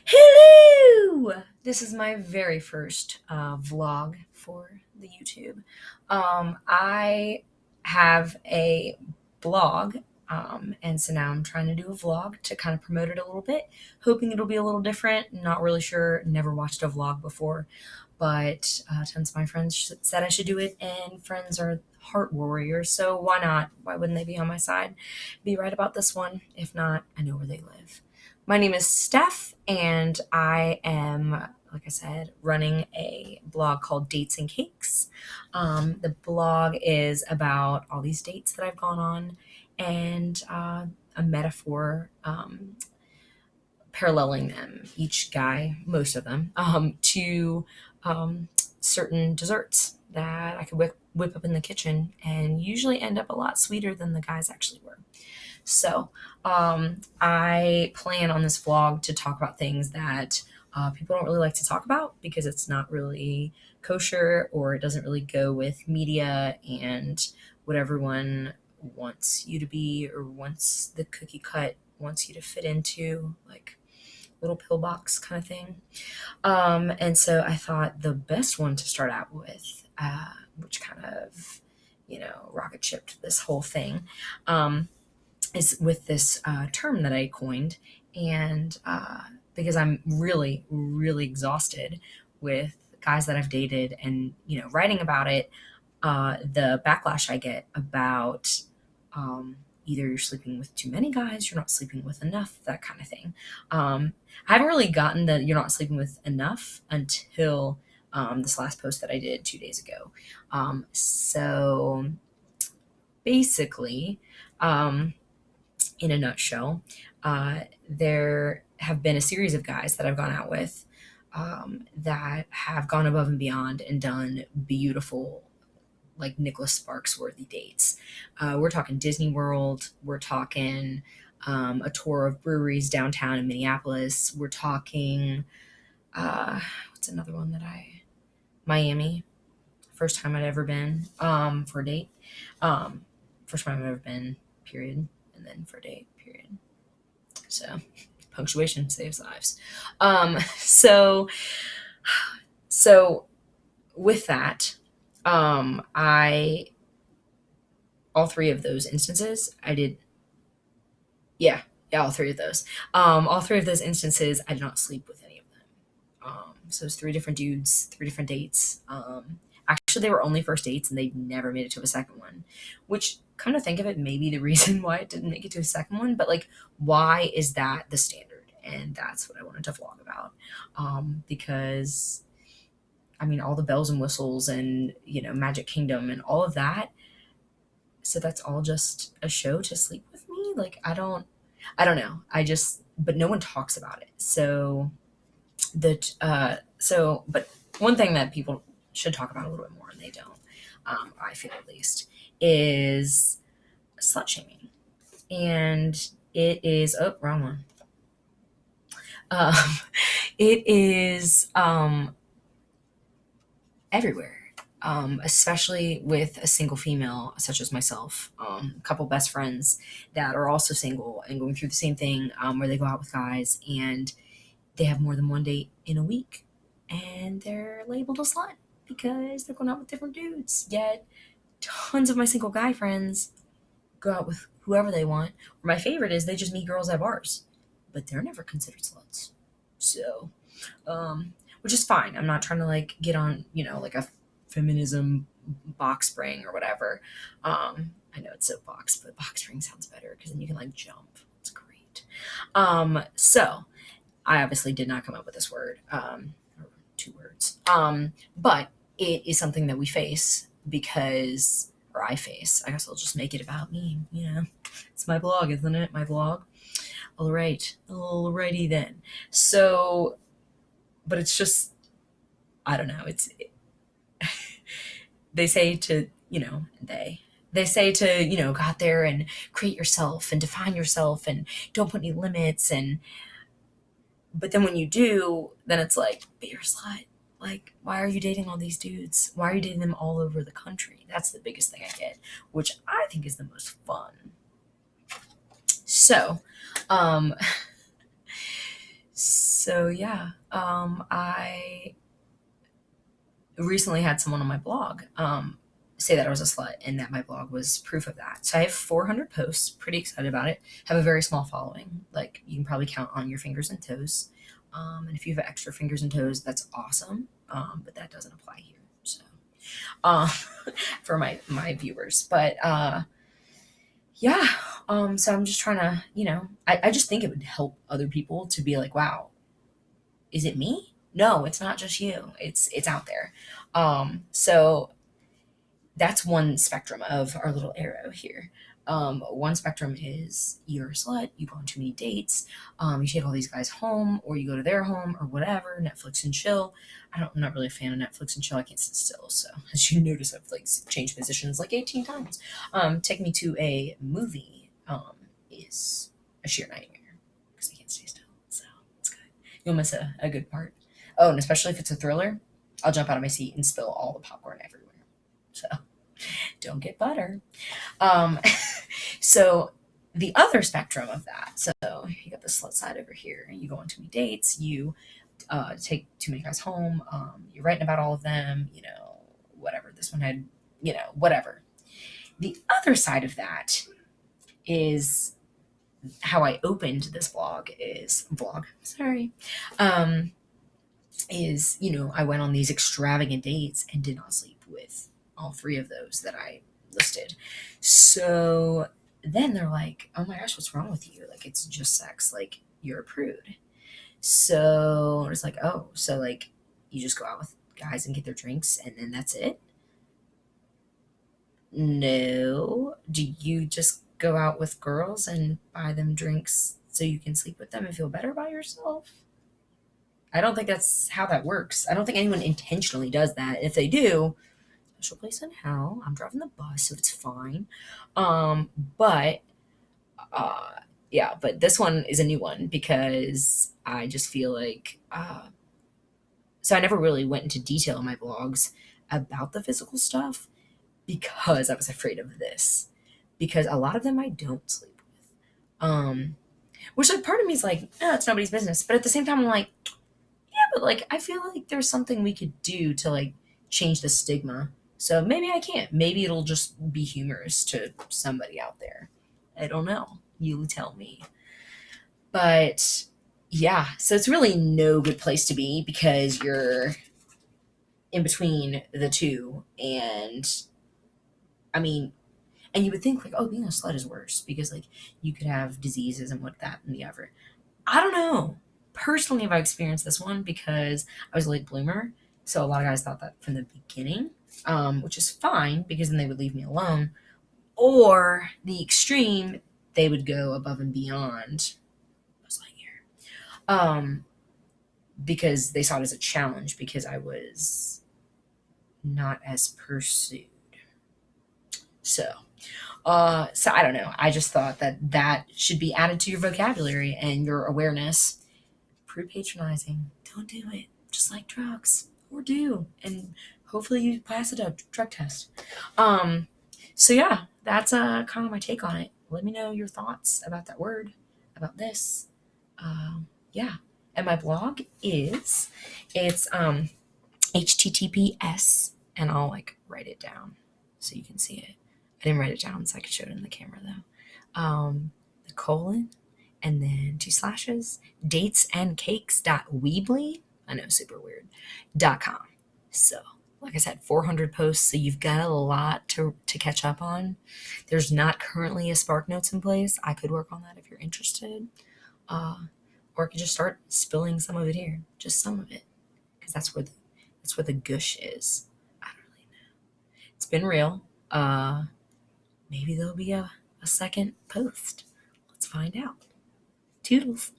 Hello! This is my very first vlog for the YouTube. I have a blog, and so now I'm trying to do a vlog to kind of promote it a little bit, hoping it'll be a little different. Not really sure, never watched a vlog before, but tons of my friends said I should do it, and friends are heart warriors, so why not? Why wouldn't they be on my side? Be right about this one. If not, I know where they live. My name is Steph, and I am, like I said, running a blog called Dates and Cakes. The blog is about all these dates that I've gone on and a metaphor paralleling them, each guy, most of them, to um, certain desserts that I could whip up in the kitchen and usually end up a lot sweeter than the guys actually were. So I plan on this vlog to talk about things that people don't really like to talk about because it's not really kosher or it doesn't really go with media and what everyone wants you to be or wants the cookie cut wants you to fit into, like little pillbox kind of thing. And so I thought the best one to start out with, which kind of, rocket shipped this whole thing, is with this term that I coined. And because I'm really, really exhausted with guys that I've dated and, writing about it, the backlash I get about either you're sleeping with too many guys, you're not sleeping with enough, that kind of thing. I haven't really gotten the you're not sleeping with enough until this last post that I did 2 days ago. So basically, in a nutshell, there have been a series of guys that I've gone out with that have gone above and beyond and done beautiful, like Nicholas Sparks worthy dates. We're talking Disney World. We're talking a tour of breweries downtown in Minneapolis. We're talking, what's another one Miami. First time I'd ever been for a date. First time I've ever been, period. And then for a date, period. So punctuation saves lives. So with that, I all three of those instances I did. Yeah, all three of those. All three of those instances I did not sleep with any of them. So it was three different dudes, three different dates. Actually, they were only first dates and they never made it to a second one, which, come to think of it, maybe the reason why it didn't make it to a second one. But like, why is that the standard? And that's what I wanted to vlog about, because I mean, all the bells and whistles and, Magic Kingdom and all of that. So that's all just a show to sleep with me. Like, I don't know. But no one talks about it. But one thing that people should talk about a little bit more, and they don't, I feel at least, is slut shaming. And it is, oh, wrong one. Um, it is, everywhere, especially with a single female such as myself. A couple best friends that are also single and going through the same thing, where they go out with guys and they have more than one date in a week, and they're labeled a slut because they're going out with different dudes. Yet, tons of my single guy friends go out with whoever they want. Or my favorite is they just meet girls at bars, but they're never considered sluts. So, which is fine. I'm not trying to like get on, like a feminism box spring or whatever. I know it's soapbox, but box spring sounds better because then you can like jump. It's great. So I obviously did not come up with this word, or two words. But it is something that we face because, or I face. I guess I'll just make it about me. It's my blog, isn't it? My blog. All right, alrighty then. So, but it's just, I don't know. They say to, they say to, go out there and create yourself and define yourself and don't put any limits. But then when you do, then it's like, but you're a slut. Like, why are you dating all these dudes? Why are you dating them all over the country? That's the biggest thing I get, which I think is the most fun. So, So yeah, I recently had someone on my blog say that I was a slut and that my blog was proof of that. So I have 400 posts, pretty excited about it. Have a very small following, like you can probably count on your fingers and toes. And if you have extra fingers and toes, that's awesome. But that doesn't apply here. So um, for my viewers, but yeah. So I'm just trying to, I just think it would help other people to be like, wow, is it me? No, it's not just you. It's out there. So that's one spectrum of our little arrow here. One spectrum is you're a slut, you go on too many dates, you take all these guys home, or you go to their home, or whatever, Netflix and chill. I'm not really a fan of Netflix and chill. I can't sit still. So, as you notice, I've like changed positions like 18 times. Take me to a movie is a sheer nightmare because I can't stay still. So, it's good. You'll miss a good part. Oh, and especially if it's a thriller, I'll jump out of my seat and spill all the popcorn everywhere. So, don't get butter. Um, so the other spectrum of that, so you got the slut side over here. You go on too many dates. You take too many guys home. You're writing about all of them. Whatever. This one had, whatever. The other side of that is how I opened this vlog. Sorry. I went on these extravagant dates and did not sleep with all three of those that I listed. So then they're like, oh my gosh, what's wrong with you? Like, it's just sex. Like, you're a prude. So it's like, oh, so like you just go out with guys and get their drinks and then that's it? No. Do you just go out with girls and buy them drinks so you can sleep with them and feel better about yourself? I don't think that's how that works. I don't think anyone intentionally does that. If they do, special place in hell. I'm driving the bus, so it's fine. But uh, yeah, but this one is a new one because I just feel like so I never really went into detail in my blogs about the physical stuff because I was afraid of this. Because a lot of them I don't sleep with. Which like part of me is like, oh, it's nobody's business. But at the same time, I'm like, yeah, but like I feel like there's something we could do to like change the stigma. So maybe I can't. Maybe it'll just be humorous to somebody out there. I don't know. You tell me. But yeah, so it's really no good place to be because you're in between the two. And I mean, and you would think like, oh, being a slut is worse because like you could have diseases and what that and the other. I don't know. Personally, I've experienced this one because I was a late bloomer. So a lot of guys thought that from the beginning, which is fine because then they would leave me alone. Or the extreme, they would go above and beyond. Buzz Lightyear. Because they saw it as a challenge because I was not as pursued. So I don't know. I just thought that should be added to your vocabulary and your awareness. Prude patronizing. Don't do it. Just like drugs. Or do. And hopefully you pass a drug test. So yeah, that's kind of my take on it. Let me know your thoughts about that word, about this. Yeah. And my blog it's https, and I'll like write it down so you can see it. I didn't write it down so I could show it in the camera though. The colon and then 2 slashes, DatesandCakes.weebly. I know, super weird. .com. So, like I said, 400 posts, so you've got a lot to catch up on. There's not currently a Spark Notes in place. I could work on that if you're interested. Or I could just start spilling some of it here. Just some of it. Because that's where the gush is. I don't really know. It's been real. Maybe there'll be a second post. Let's find out. Toodles.